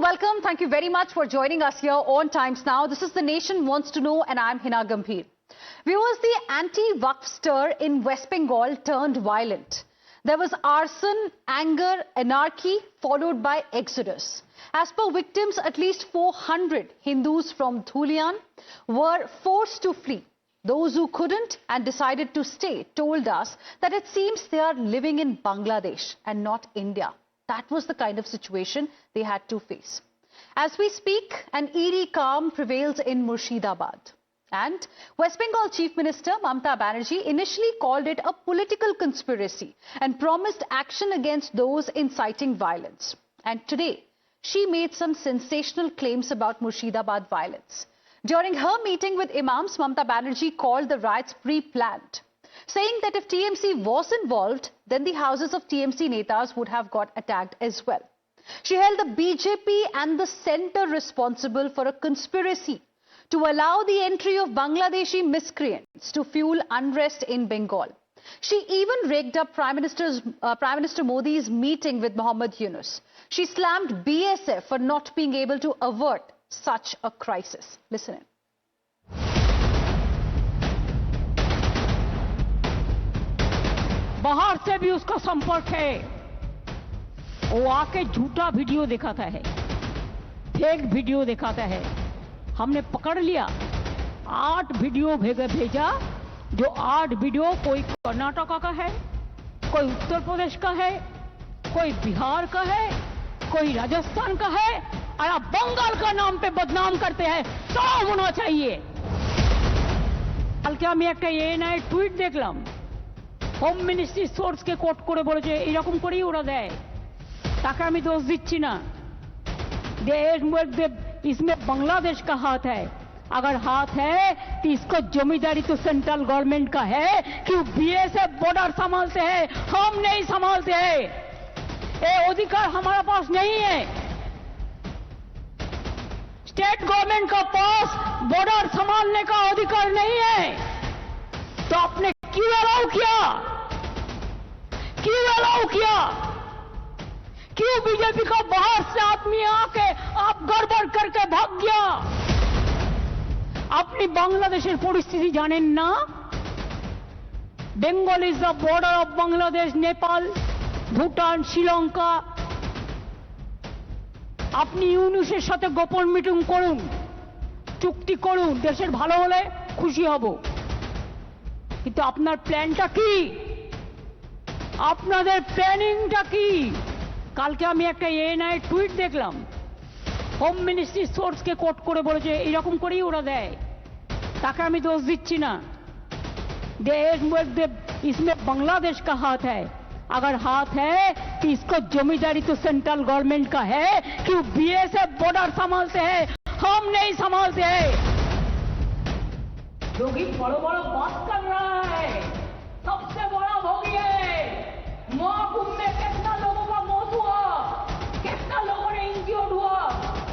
welcome. Thank you very much for joining us here on Times Now. This is The Nation Wants to Know and I'm Hina Gambhir. Viewers, the anti-Waqf stir in West Bengal turned violent. There was arson, anger, anarchy, followed by exodus. As per victims, at least 400 Hindus from Dhulian were forced to flee. Those who couldn't and decided to stay told us that it seems they are living in Bangladesh and not India. That was the kind of situation they had to face. As we speak, an eerie calm prevails in Murshidabad. And West Bengal Chief Minister Mamata Banerjee initially called it a political conspiracy and promised action against those inciting violence. And today, she made some sensational claims about Murshidabad violence. During her meeting with Imams, Mamata Banerjee called the riots pre-planned, saying that if TMC was involved, then the houses of TMC Netas would have got attacked as well. She held the BJP and the centre responsible for a conspiracy to allow the entry of Bangladeshi miscreants to fuel unrest in Bengal. She even rigged up Prime Minister Modi's meeting with Mohammed Yunus. She slammed BSF for not being able to avert such a crisis. Listen in. बाहर से भी उसका संपर्क है, वो आके झूठा video दिखाता है, फेक वीडियो दिखाता है। हमने पकड़ लिया, 8 वीडियो भेजा, जो 8 वीडियो कोई कर्नाटका का है, कोई उत्तर प्रदेश का है, कोई बिहार का है, कोई राजस्थान का है, और आप बंगाल का नाम पे बदनाम करते हैं। सब होना चाहिए। কালকে আমি একটা এএনআই টুইট দেখলাম, হোম মিনিস্ট্রি সোর্সকে কোট করে বলেছে এরকম করেই ওরা দেয়। তাকে আমি দোষ দিচ্ছি না। इसमें बांग्लादेश का हाथ है। अगर हाथ है तो इसको जमींदारी तो सेंट्रल गवर्नमेंट का है, क्यों बीएसएफ बॉर्डर संभालते हैं, हम नहीं संभालते हैं। ये अधिकार हमारे पास नहीं है। स्टेट गवर्नमेंट का पास बॉर्डर संभालने का अधिकार नहीं है। तो आपने क्यों अलाउ किया? क्यों अलाउ किया? क्यों बीजेपी का बाहर से आदमी आके आप गड़बड़ करके भाग गया? अपनी बांग्लादेशेर परिस्थिति जानेन ना? Bengal is the border of Bangladesh, Nepal, Bhutan, Sri Lanka. আপনি ইউনুসের সাথে গোপন মিটিং করুন, চুক্তি করুন, দেশের ভালো হলে খুশি হব। কিন্তু আপনার প্ল্যানটা কি? আপনাদের প্ল্যানিংটা কি? কালকে আমি একটা এএনআই টুইট দেখলাম, হোম মিনিস্ট্রি সোর্সকে কোট করে বলেছে এরকম করেই ওরা দেয়। তাকে আমি দোষ দিচ্ছি না। इसमें बांग्लादेश का हाथ है। अगर हाथ है तो इसको जमींदारी तो सेंट्रल गवर्नमेंट का है, क्यों बीएसएफ बॉर्डर संभालते हैं, हम नहीं संभालते हैं। योगी बड़ो बड़ो बात कर रहा है, सबसे बड़ा भोगी है। महाकुंभ में कितना लोगों का मौत हुआ, कितना लोगों ने इंज्योर्ड हुआ,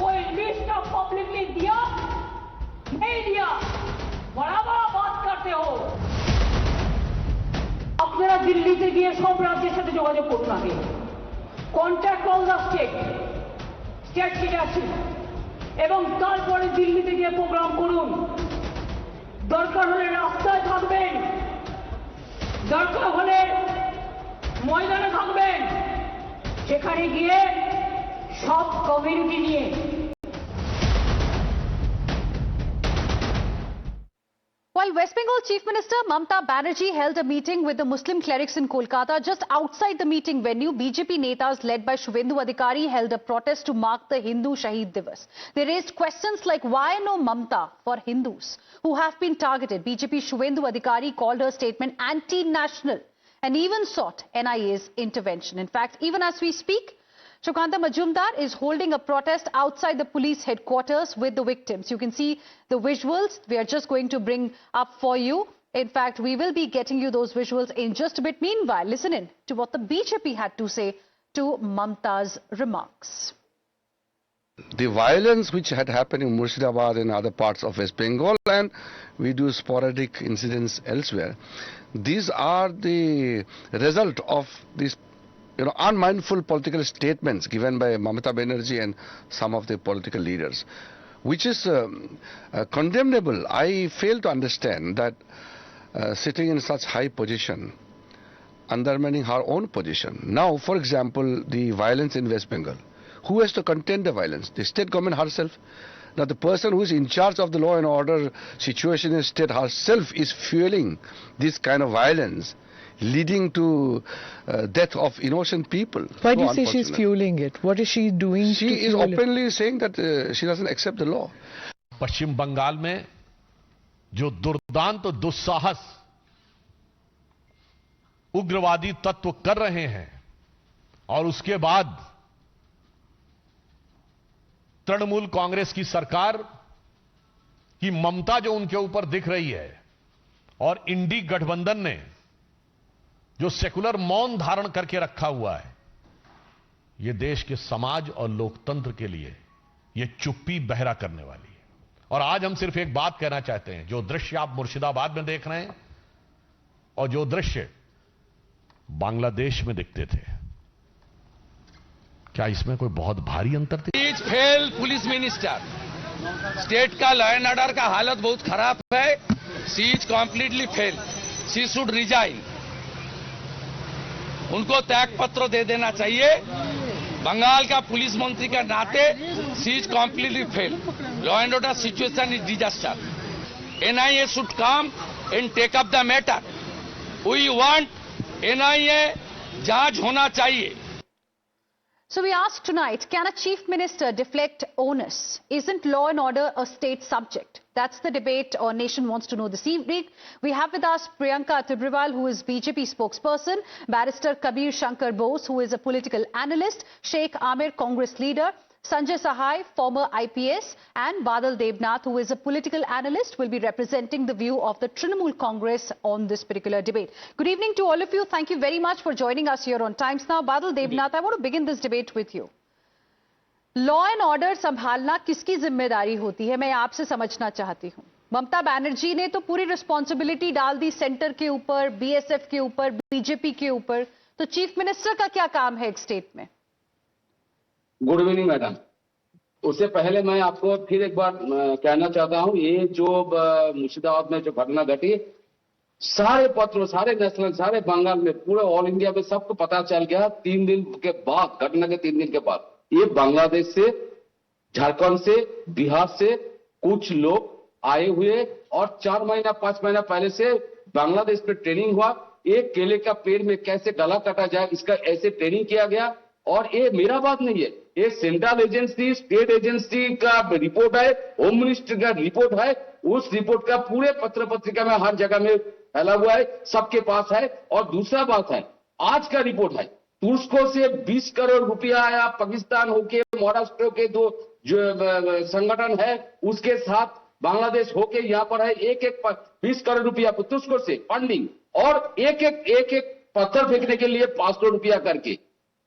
कोई लिस्ट ऑफ पब्लिकली दिया? नहीं दिया। बड़ा बड़ा बात करते हो। আপনারা দিল্লিতে গিয়ে সব রাজ্যের সাথে যোগাযোগ করুন। আগে contact all the state leadership, এবং তারপরে দিল্লিতে গিয়ে প্রোগ্রাম করুন। দরকার হলে রাস্তায় থাকবেন, দরকার হলে ময়দানে থাকবেন, সেখানে গিয়ে সব কমিউনিটি নিয়ে। While West Bengal Chief Minister Mamata Banerjee held a meeting with the Muslim clerics in Kolkata, just outside the meeting venue, BJP Netas led by Shubhendu Adhikari held a protest to mark the Hindu Shaheed Divas. They raised questions like why no Mamata for Hindus who have been targeted. BJP Shubhendu Adhikari called her statement anti-national and even sought NIA's intervention. In fact, even as we speak, Shukanta Majumdar is holding a protest outside the police headquarters with the victims. You can see the visuals we are just going to bring up for you. In fact, we will be getting you those visuals in just a bit. Meanwhile, listen in to what the BJP had to say to Mamata's remarks. The violence which had happened in Murshidabad and other parts of West Bengal, and we do sporadic incidents elsewhere, these are the result of this unmindful political statements given by Mamata Banerjee and some of the political leaders, which is condemnable. I fail to understand that sitting in such high position, undermining her own position. Now, for example, the violence in West Bengal. Who has to contain the violence? The state government herself. Now, the person who is in charge of the law and order situation in state herself is fueling this kind of violence, leading to death of innocent people. Why do you say she's fueling it? What is she doing? She is openly saying that she doesn't accept the law. पश्चिम बंगाल में जो दुर्दांत दुस्साहस उग्रवादी तत्व कर रहे हैं और उसके बाद तृणमूल कांग्रेस की सरकार की ममता जो उनके ऊपर दिख रही है और इंडी गठबंधन ने जो सेकुलर मौन धारण करके रखा हुआ है, यह देश के समाज और लोकतंत्र के लिए यह चुप्पी बहरा करने वाली है। और आज हम सिर्फ एक बात कहना चाहते हैं, जो दृश्य आप मुर्शिदाबाद में देख रहे हैं और जो दृश्य बांग्लादेश में दिखते थे, क्या इसमें कोई बहुत भारी अंतर था? Is fail police minister, state का लॉ एंड ऑर्डर का हालत बहुत खराब है। She is completely fail, she should resign. उनको त्याग पत्र दे देना चाहिए। बंगाल का पुलिस मंत्री का नाते she is completely fail. Law and order situation is disaster. NIA should come and take up the matter. We want NIA जांच होना चाहिए। So we ask tonight, can a chief minister deflect onus? Isn't law and order a state subject? That's the debate our nation wants to know this evening. We have with us Priyanka Tibrewal, who is BJP spokesperson, Barrister Kabir Shankar Bose, who is a political analyst, Sheikh Amir, Congress leader, Sanjay Sahai, former IPS, and Badal Devnath, who is a political analyst, will be representing the view of the Trinamool Congress on this particular debate. Good evening to all of you. Thank you very much for joining us here on Times Now. Badal Devnath, I want to begin this debate with you. Law and order संभालना किसकी जिम्मेदारी होती है, मैं आपसे समझना चाहती हूं। ममता बनर्जी ने तो पूरी रिस्पॉन्सिबिलिटी डाल दी सेंटर के ऊपर, बीएसएफ के ऊपर, बीजेपी के ऊपर, तो चीफ मिनिस्टर का क्या काम है एक स्टेट में? Good evening madam. उससे पहले मैं आपको फिर एक बार कहना चाहता हूं, ये जो मुर्शिदाबाद में जो घटना घटी, सारे पत्रों, सारे नेशनल, सारे बंगाल में, पूरे ऑल इंडिया में सबको पता चल गया 3 दिन के बाद, घटना के 3 दिन के बाद। ये बांग्लादेश से, झारखंड से, बिहार से कुछ लोग आए हुए और 4 महीना 5 महीना पहले से बांग्लादेश में ट्रेनिंग हुआ। एक केले का पेड़ में कैसे गला काटा जाए, इसका ऐसे ट्रेनिंग किया गया। और ये मेरा बात नहीं है, ये सेंट्रल एजेंसी, स्टेट एजेंसी का रिपोर्ट है, होम मिनिस्टर का रिपोर्ट है। उस रिपोर्ट का पूरे पत्र पत्रिका में हर जगह में फैला हुआ है, सबके पास है। और दूसरा बात है, आज का रिपोर्ट है, तुर्को से 20 करोड़ रुपया आया, पाकिस्तान होके, महाराष्ट्र के दो जो संगठन है उसके साथ बांग्लादेश होके यहाँ पर है, एक 20 करोड़ रुपया तुर्को से फंडिंग, और एक पत्थर फेंकने के लिए 500 रुपया करके,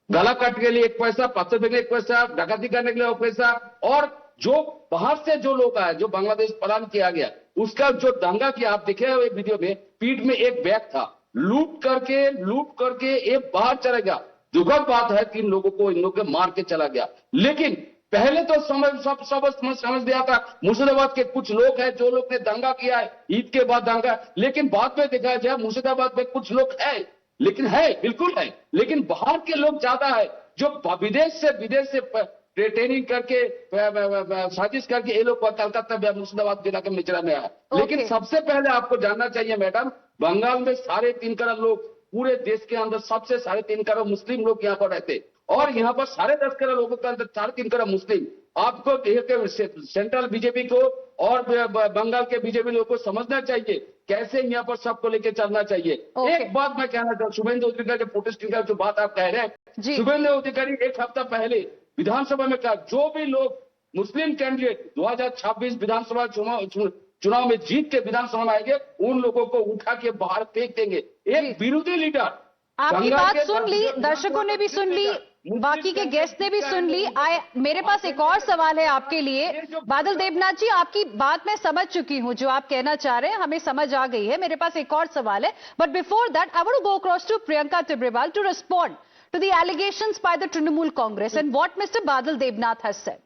गला काट के लिए 1 पैसा, पत्थर फेंकने 1 पैसा, डकैती करने के लिए 1 पैसा। और जो बाहर से जो लोग आए, जो बांग्लादेश पलायन किया गया, उसका जो दंगा किया, आप देखे हुए वीडियो में, पीठ में एक बैग था, लूट करके एक बाहर चला गया। दुखद बात है, 3 लोगों को इन लोगों के मार के चला गया। लेकिन पहले तो समझ दिया था मुर्शिदाबाद के कुछ लोग हैं, जो लोग ने दंगा किया है, ईद के बाद दंगा। लेकिन बाद में देखा जाए मुर्शिदाबाद में कुछ लोग है, लेकिन है, बिल्कुल है, लेकिन बाहर के लोग ज्यादा है, जो विदेश से ट्रेनिंग करके, साजिश करके ये लोग कलकत्ता मुर्शिदाबाद जिला के मिचरा में आया। लेकिन सबसे पहले आपको जानना चाहिए मैडम, बंगाल में 3.5 करोड़ लोग, पूरे देश के अंदर सबसे 3.5 करोड़ मुस्लिम लोग यहाँ पर रहते, और यहाँ पर 10.5 करोड़ लोगों के अंदर 3.5 करोड़ मुस्लिम। आपको सेंट्रल बीजेपी को और बंगाल के बीजेपी लोगों को समझना चाहिए कैसे यहाँ पर सबको लेके चलना चाहिए। एक बात मैं कहना चाहूँ, शुभेंदु अधिकारी के प्रोटेस्टिंग का जो बात आप कह रहे हैं, शुभेंदु अधिकारी 1 हफ्ता पहले विधानसभा में कहा, जो भी लोग मुस्लिम कैंडिडेट 2026 विधानसभा चुनाव में जीत के विधानसभा में आएंगे, उन लोगों को उठा के बाहर फेंक देंगे। एक विरोधी लीडर, आपकी बात सुन ली, दर्शकों ने भी सुन ली, बाकी के गेस्ट ने भी सुन ली। मेरे पास एक और सवाल है आपके लिए। बादल देवनाथ जी, आपकी बात मैं समझ चुकी हूं, जो आप कहना चाह रहे हैं हमें समझ आ गई है। मेरे पास एक और सवाल है, but before that I want to go across to Priyanka Tibrewal to respond to the allegations by the Trinamool Congress and what Mr. Badal Devnath has said?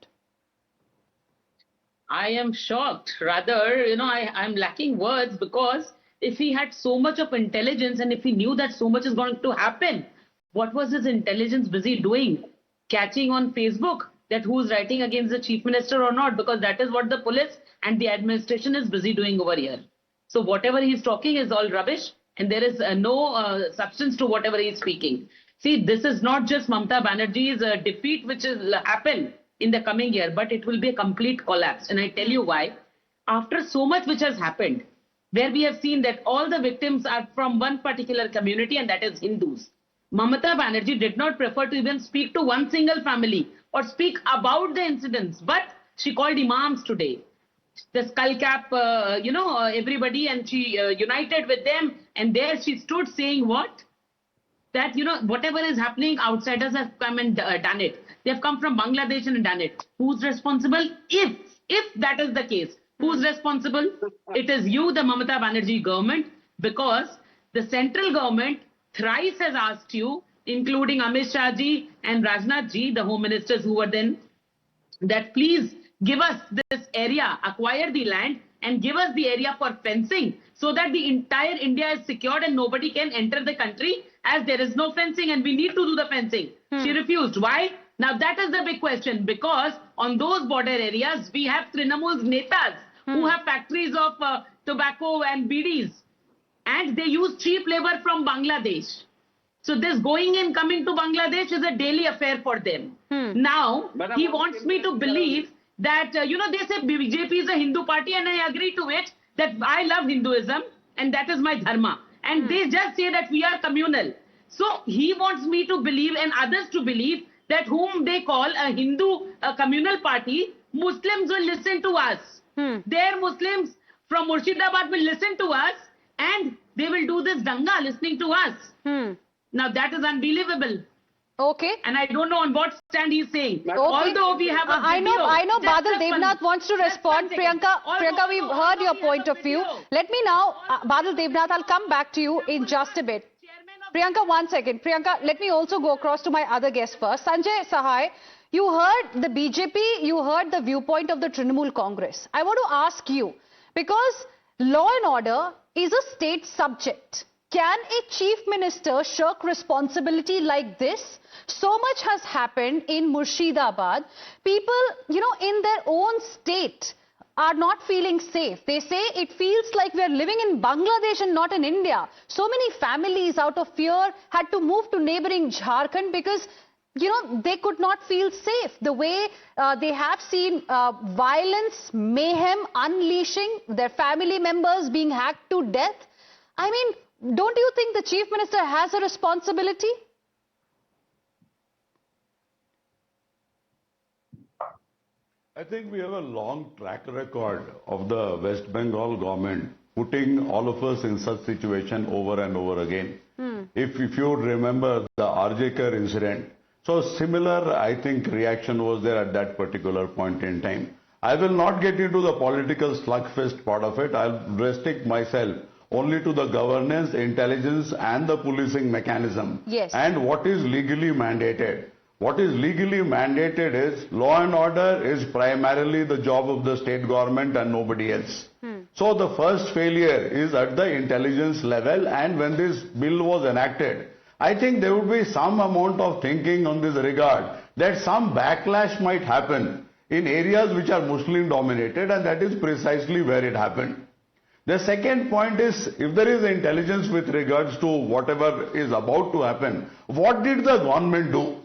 I am shocked. Rather, I'm lacking words, because if he had so much of intelligence and if he knew that so much is going to happen, what was his intelligence busy doing? Catching on Facebook that who's writing against the chief minister or not, because that is what the police and the administration is busy doing over here. So whatever he's talking is all rubbish, and there is no substance to whatever he's speaking. See, this is not just Mamata Banerjee's defeat which will happen in the coming year, but it will be a complete collapse. And I tell you why. After so much which has happened, where we have seen that all the victims are from one particular community, and that is Hindus. Mamata Banerjee did not prefer to even speak to one single family or speak about the incidents, but she called imams today. The skull cap, everybody, and she united with them, and there she stood saying what? That, whatever is happening, outsiders have come and done it. They have come from Bangladesh and done it. Who's responsible? If that is the case, who's responsible? It is you, the Mamata Banerjee government, because the central government thrice has asked you, including Amit Shah ji and Rajnath ji, the home ministers who were then, that please give us this area, acquire the land and give us the area for fencing, so that the entire India is secured and nobody can enter the country, as there is no fencing and we need to do the fencing. She refused. Why? Now that is the big question, because on those border areas we have Trinamool's netas who have factories of tobacco and BDs, and they use cheap labor from Bangladesh. So this going and coming to Bangladesh is a daily affair for them. Now he wants me to believe that, they say BJP is a Hindu party, and I agree to it, that I love Hinduism and that is my dharma. And they just say that we are communal. So he wants me to believe and others to believe that whom they call a Hindu communal party, Muslims will listen to us. Their Muslims from Murshidabad will listen to us, and they will do this danga listening to us. Now that is unbelievable. Okay. And I don't know on what stand he's saying. Okay. Although we have a video. I know Badal Devnath wants to respond. Priyanka, we've heard your point of view. Let me now, Badal Devnath, I'll come back to you in just a bit. Priyanka, 1 second. Priyanka, let me also go across to my other guest first. Sanjay Sahai, you heard the BJP, you heard the viewpoint of the Trinamool Congress. I want to ask you, because law and order is a state subject. Can a chief minister shirk responsibility like this? So much has happened in Murshidabad. People, in their own state are not feeling safe. They say it feels like we are living in Bangladesh and not in India. So many families out of fear had to move to neighboring Jharkhand because, they could not feel safe. The way they have seen violence, mayhem unleashing, their family members being hacked to death. I mean, don't you think the chief minister has a responsibility? I think we have a long track record of the West Bengal government putting all of us in such situation over and over again. If you remember the RJ incident, so similar, I think, reaction was there at that particular point in time. I will not get into the political slugfest part of it. I'll restrict myself only to the governance, intelligence and the policing mechanism. Yes. And what is legally mandated. What is legally mandated is law and order is primarily the job of the state government and nobody else. So the first failure is at the intelligence level, and when this bill was enacted, I think there would be some amount of thinking on this regard that some backlash might happen in areas which are Muslim dominated, and that is precisely where it happened. The second point is, if there is intelligence with regards to whatever is about to happen, what did the government do?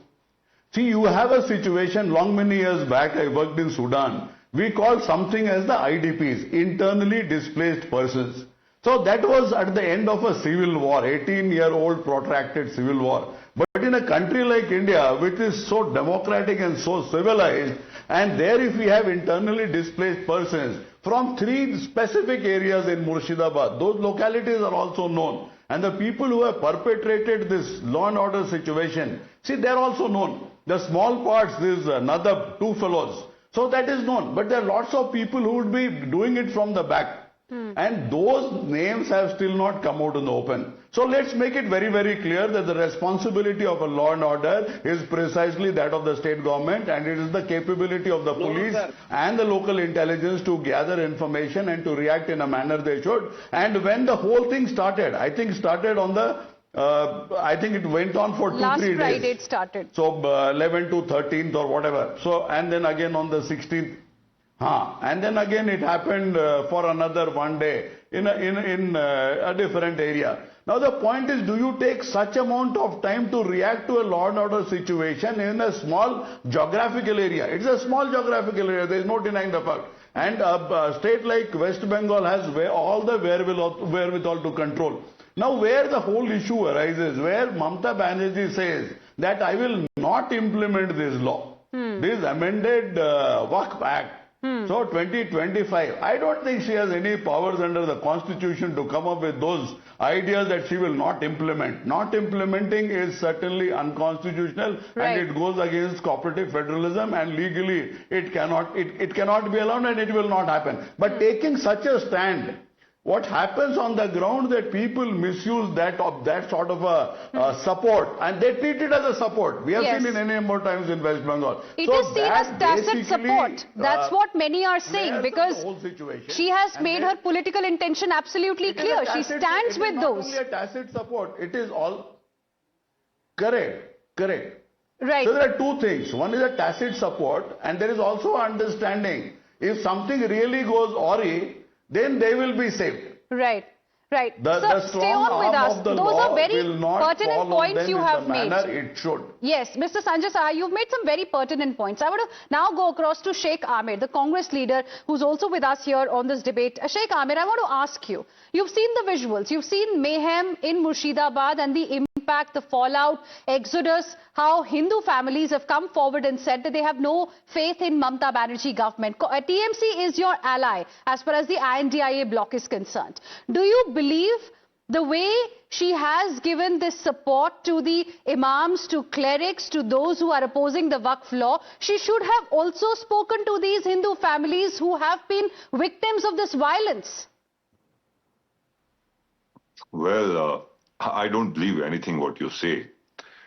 See, you have a situation, many years back, I worked in Sudan. We call something as the IDPs, internally displaced persons. So that was at the end of a civil war, 18-year-old protracted civil war. But in a country like India, which is so democratic and so civilized, and there if we have internally displaced persons from 3 specific areas in Murshidabad, those localities are also known. And the people who have perpetrated this law and order situation, see, they are also known. The small parts, there's another 2 fellows. So that is known. But there are lots of people who would be doing it from the back. And those names have still not come out in the open. So let's make it very, very clear that the responsibility of a law and order is precisely that of the state government, and it is the capability of the police and the local intelligence to gather information and to react in a manner they should. And when the whole thing started, I think started on the I think it went on for 2-3 days. Last Friday it started. So 11 to 13th or whatever. So and then again on the 16th. And then again it happened for another 1 day in a different area. Now the point is, do you take such amount of time to react to a law and order situation in a small geographical area? It's a small geographical area. There is no denying the fact. And a state like West Bengal has all the wherewithal to control. Now where the whole issue arises, where Mamata Banerjee says that I will not implement this law, this amended Waqf Act. So 2025, I don't think she has any powers under the constitution to come up with those ideas that she will not implement. Not implementing is certainly unconstitutional, and it goes against cooperative federalism, and legally it cannot be allowed, and it will not happen. But taking such a stand, what happens on the ground that people misuse that sort of a support, and they treat it as a support. We have seen in any number of times in West Bengal. It is seen as tacit support. That's what many are saying, because she has made her political intention absolutely clear. She stands with those. It is not only a tacit support. It is all correct. Right. So there are two things. One is a tacit support, and there is also understanding. If something really goes awry, then they will be saved. Right. The stay on with us. Those are very pertinent points you have made. It should. Yes, Mr. Sanjay Saha, you've made some very pertinent points. I want to now go across to Sheikh Amir, the Congress leader, who's also with us here on this debate. Sheikh Amir, I want to ask you, you've seen the visuals, you've seen mayhem in Murshidabad and the impact, the fallout, exodus, how Hindu families have come forward and said that they have no faith in Mamata Banerjee government. TMC is your ally as far as the INDIA bloc is concerned. Do you believe the way she has given this support to the imams, to clerics, to those who are opposing the Waqf law, she should have also spoken to these Hindu families who have been victims of this violence? Well, I don't believe anything what you say.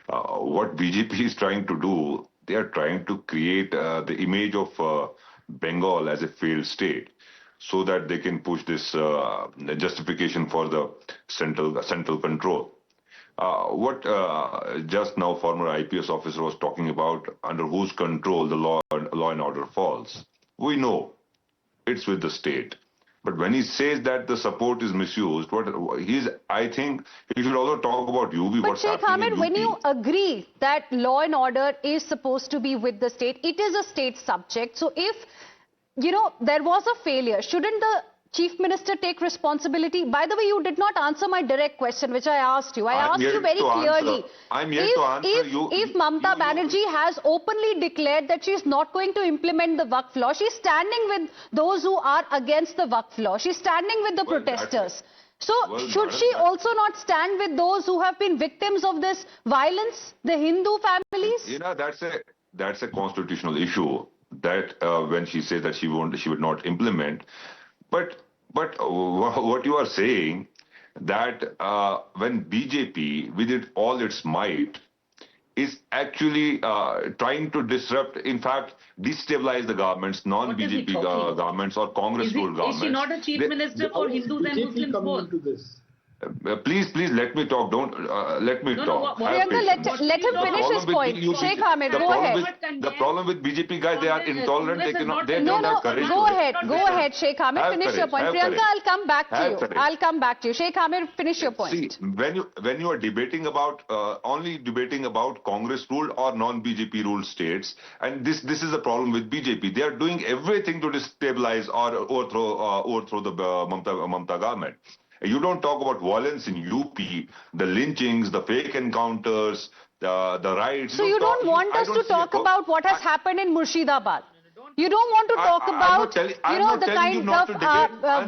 What BJP is trying to do, they are trying to create the image of Bengal as a failed state, so that they can push this justification for the central control. What just now former IPS officer was talking about, under whose control the law and order falls. We know it's with the state. But when he says that the support is misused, I think he should also talk about UP. But Sheikh Amir, when you agree that law and order is supposed to be with the state, it is a state subject. So if, there was a failure, shouldn't the Chief Minister take responsibility? By the way, you did not answer my direct question, which I asked you. I asked you very clearly. I'm here to answer you. If Mamata Banerjee has openly declared that she is not going to implement the Waqf law, she's standing with those who are against the Waqf law. She's standing with the protesters. So should she also not stand with those who have been victims of this violence, the Hindu families? That's a constitutional issue, that when she says that she would not implement. But what you are saying, that when BJP, with all its might, is actually trying to disrupt, in fact, destabilize the governments, non-BJP governments or Congress-ruled governments. Is she not a chief minister for Hindus and Muslims both? Please let me talk. Don't let me talk. Priyanka, let him finish his point. Sheikh Amir, go ahead. The problem with BJP guys, they are intolerant. They don't have courage. Go ahead, Sheikh Amir, finish your point. Priyanka, I'll come back to you. Sheikh Amir, finish your point. See, when you are debating about only debating about Congress-ruled or non-BJP ruled states, and this is the problem with BJP. They are doing everything to destabilize or overthrow the Mamata government. You don't talk about violence in UP, the lynchings, the fake encounters, the riots. So you don't want us to talk about what has happened in Murshidabad? You don't want to talk about, the kinds of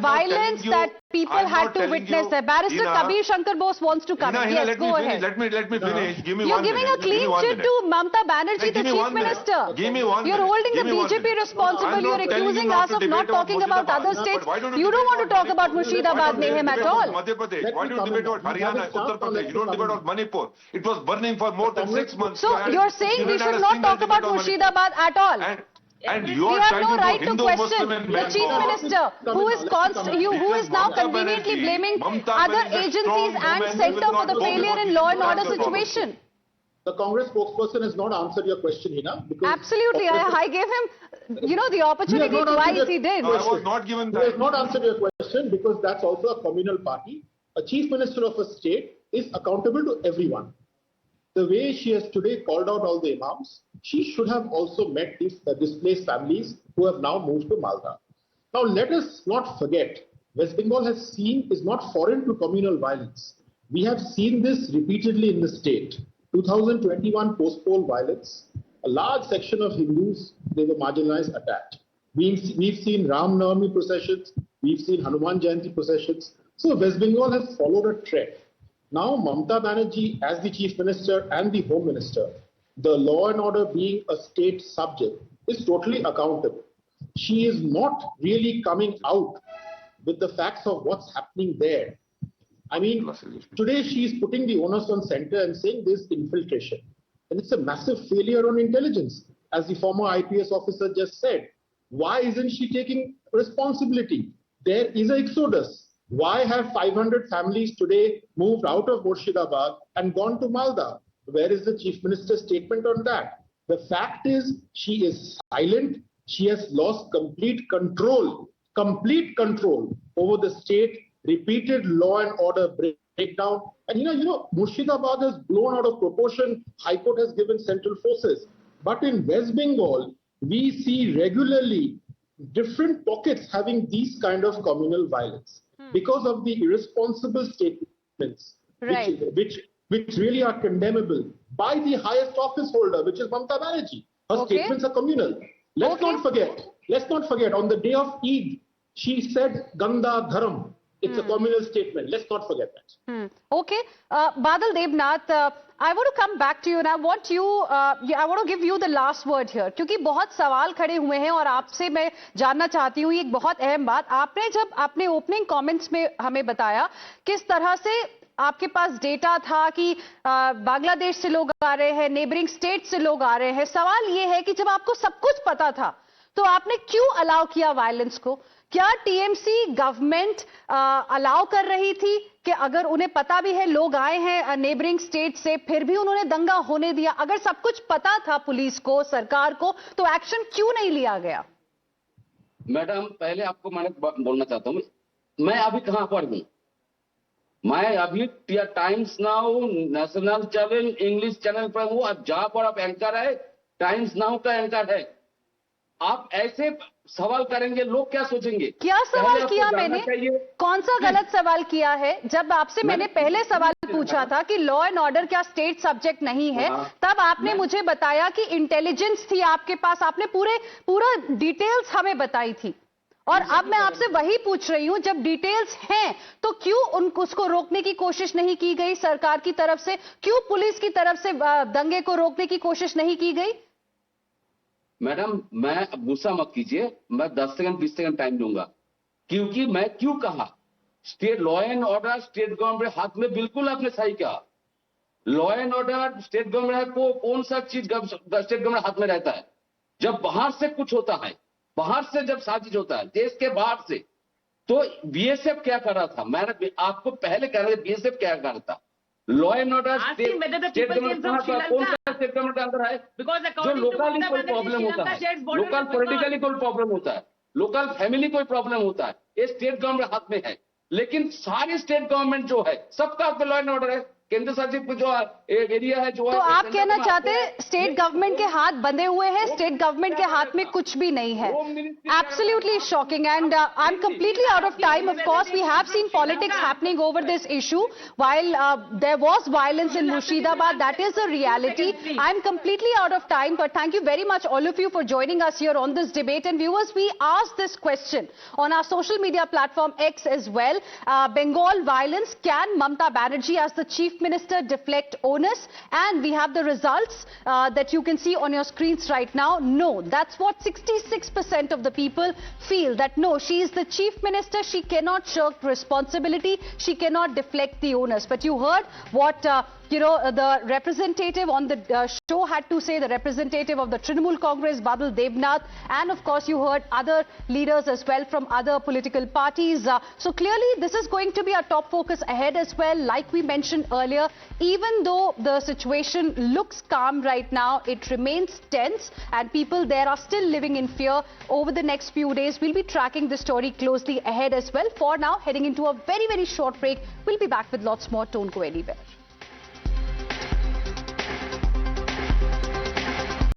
violence that people had to witness there. Barrister Kabir Shankar Bose wants to come in. Yes, go ahead. Let me finish. Give me You're 1 giving minute. a clean chit to Mamata Banerjee, the Chief Minister. Give me 1 You're minute. holding the Give me 1 BJP minute. responsible. I'm You're not telling accusing you not us to of not debate on talking about Murshidabad. other But states. why don't You don't want to talk about Manipur? Murshidabad, Nehem, at all. Madhya Pradesh. Why do you debate about Haryana, Uttar Pradesh? You don't debate about Manipur. It was burning for more than 6 months. So you're saying we should not talk about Murshidabad at all? And you We are have trying no to right do to Hindu question Muslim the Chief Minister, who is now conveniently blaming other agencies and centre for the failure in law and order situation. The Congress spokesperson has not answered your question, Hina. Absolutely. I gave him, the opportunity twice. He did. I was not given that. He has not answered your question because that's also a communal party. A chief minister of a state is accountable to everyone. The way she has today called out all the imams, she should have also met these displaced families who have now moved to Malda. Now, let us not forget, West Bengal is not foreign to communal violence. We have seen this repeatedly in the state. 2021 post-poll violence, a large section of Hindus, they were marginalized, attacked. We've seen Ram Navami processions, we've seen Hanuman Jayanti processions. So West Bengal has followed a trend. Now Mamata Banerjee, as the Chief Minister and the Home Minister, the law and order being a state subject, is totally accountable. She is not really coming out with the facts of what's happening there. I mean, today she is putting the onus on center and saying there's infiltration. And it's a massive failure on intelligence. As the former IPS officer just said, why isn't she taking responsibility? There is an exodus. Why have 500 families today moved out of Murshidabad and gone to Malda? Where is the Chief Minister's statement on that? The fact is she is silent. She has lost complete control over the state. Repeated law and order breakdown. And Murshidabad has blown out of proportion. High Court has given central forces. But in West Bengal, we see regularly different pockets having these kind of communal violence because of the irresponsible statements, which really are condemnable by the highest office holder, which is Mamata Banerjee. Her statements are communal. Let's not forget, on the day of Eid, she said Ganda Dharam. It's a communal statement. Let's not forget that. Okay. Badal Devnath, I want to come back to you and I want to give you the last word here. क्योंकि बहुत सवाल खड़े हुए हैं और आपसे मैं जानना चाहती हूँ एक बहुत अहम बात. आपने जब अपने ओपनिंग कमेंट्स में हमें बताया किस तरह से आपके पास डेटा था कि बांग्लादेश से लोग आ रहे हैं, नेबरिंग स्टेट से लोग आ रहे हैं. सवाल ये है कि जब आपको सब कुछ पता था तो आपने क्यों अलाउ किया वायलेंस को? क्या टीएमसी गवर्नमेंट अलाउ कर रही थी कि अगर उन्हें पता भी है लोग आए हैं नेबरिंग स्टेट से फिर भी उन्होंने दंगा होने दिया? अगर सब कुछ पता था पुलिस को, सरकार को, तो एक्शन क्यों नहीं लिया गया? मैडम, पहले आपको मैं बोलना चाहता हूं, मैं अभी कहां पर हूं? मैं अभी times now, national channel, English channel पर हूं. अब जहां पर आप एंकर है, टाइम्स नाउ का एंकर है. आप ऐसे सवाल करेंगे, लोग क्या सोचेंगे? क्या सवाल किया मैंने? कौन सा गलत सवाल किया है? जब आपसे मैंने पहले सवाल पूछा था कि लॉ एंड ऑर्डर क्या स्टेट सब्जेक्ट नहीं है, तब आपने मुझे बताया कि इंटेलिजेंस थी आपके पास, आपने पूरा डिटेल्स हमें बताई थी. और अब मैं आपसे वही पूछ रही हूं, जब डिटेल्स हैं तो क्यों उसको रोकने की कोशिश नहीं की गई सरकार की तरफ से? क्यों पुलिस की तरफ से दंगे को रोकने की कोशिश नहीं की गई? मैडम, मैं गुस्सा मत कीजिए, मैं 10 सेकंड 20 सेकंड टाइम दूंगा. क्योंकि मैं क्यों कहा state law and order state government हाथ में, बिल्कुल आपने सही कहा. Law and order state government को कौन सा चीज स्टेट गवर्नमेंट हाथ में रहता है? जब बाहर से कुछ होता है, बाहर से जब साजिश होता है, देश के बाहर से, तो बीएसएफ क्या कर रहा था? मैंने आपको पहले कह रहा था बीएसएफ क्या कर रहा था. Law and order state government कौन सा स्टेट गवर्नमेंट के अंदर है? जो लोकली कोई प्रॉब्लम होता है, लोकल पॉलिटिकली कोई प्रॉब्लम होता है, लोकल फैमिली कोई प्रॉब्लम होता है, ये स्टेट गवर्नमेंट हाथ में है. लेकिन सारी स्टेट गवर्नमेंट जो है, सबका हाथ में लॉ एंड ऑर्डर है. केंद्र शासित जो एरिया है जो तो आप कहना चाहते हैं स्टेट गवर्नमेंट के हाथ बंधे हुए हैं, स्टेट गवर्नमेंट के हाथ में कुछ भी नहीं है. Absolutely shocking, and I'm completely out of time. Of course, we have seen politics happening over this issue. While there was violence in Murshidabad, that is a reality. I'm completely out of time, but thank you very much all of you for joining us here on this debate. And viewers, we asked this question on our social media platform X as well. Bengal violence, can Mamata Banerjee as the Chief Minister deflect onus? And we have the results that you can see on your screens right now. No, that's what 66% of the people feel, that no, she is the Chief Minister, she cannot shirk responsibility, she cannot deflect the onus. But you heard what the representative on the show had to say, the representative of the Trinamool Congress, Badal Devnath, and of course you heard other leaders as well from other political parties. So clearly this is going to be our top focus ahead as well. Like we mentioned earlier, even though the situation looks calm right now, it remains tense and people there are still living in fear. Over the next few days, we'll be tracking the story closely ahead as well. For now, heading into a very, very short break. We'll be back with lots more. Don't go anywhere.